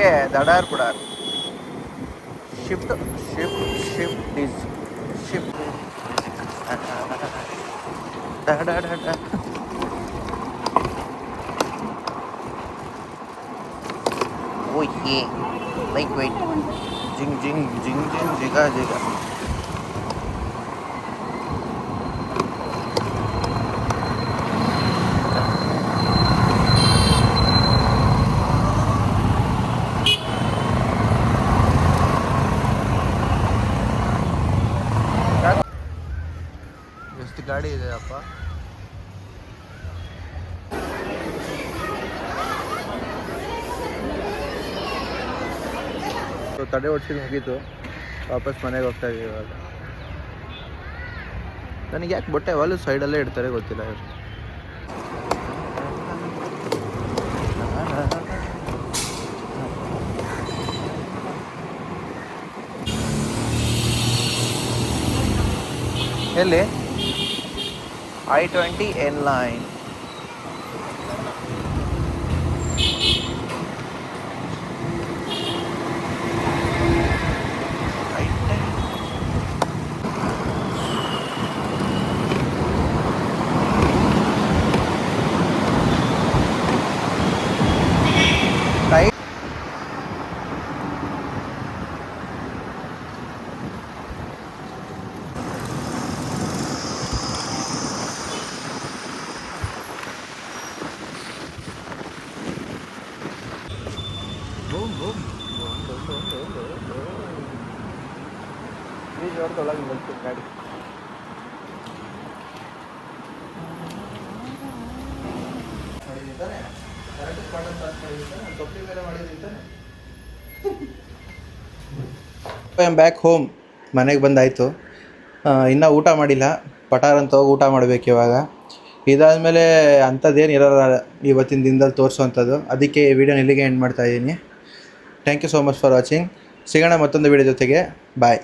Okay ದಡಾರ್ ಬುಡಾರ್ shift shift shift ಡಿಸ್ shift ಓ ಏ like weight ಜಿಂಗ್ ಜಿಂಗ್ ಜಿಂಗ್ ಜಿಂಗ್ ಜಿಗ ಜಿಗ ಎಷ್ಟು ಗಾಡಿ ಇದೆ ಅಪ್ಪ. ತಡೆ ಹೊಡ್ಸಿದ್ದು ಮುಗೀತು, ವಾಪಸ್ ಮನೆಗೆ ಹೋಗ್ತಾ ಇದೀವಿ ಇವಾಗ. ನನಗೆ ಯಾಕೆ ಬಟ್ಟೆ ಯಾವಾಗಲೂ ಸೈಡಲ್ಲೇ ಇಡ್ತಾರೆ ಗೊತ್ತಿಲ್ಲ ಇವರು. ಎಲ್ಲಿ I-20 N line. ಒಳಗೆ ಬಂತು ಗಾಡಿ. I am back home. ಮನೆಗೆ ಬಂದಾಯಿತು. ಇನ್ನೂ ಊಟ ಮಾಡಿಲ್ಲ. ಪಟಾರ್ ಅಂತ ಹೋಗಿ ಊಟ ಮಾಡಬೇಕು ಇವಾಗ. ಇದಾದಮೇಲೆ ಅಂಥದ್ದೇನು ಇರೋಲ್ಲ ಇವತ್ತಿನ ದಿನದಲ್ಲಿ ತೋರಿಸೋವಂಥದ್ದು. ಅದಕ್ಕೆ ಈ ವಿಡಿಯೋನ ಇಲ್ಲಿಗೆ ಎಂಡ್ ಮಾಡ್ತಾಯಿದ್ದೀನಿ. Thank you so much for watching. ಸಿಗೋಣ ಮತ್ತೊಂದು ವಿಡಿಯೋ ಜೊತೆಗೆ. ಬಾಯ್.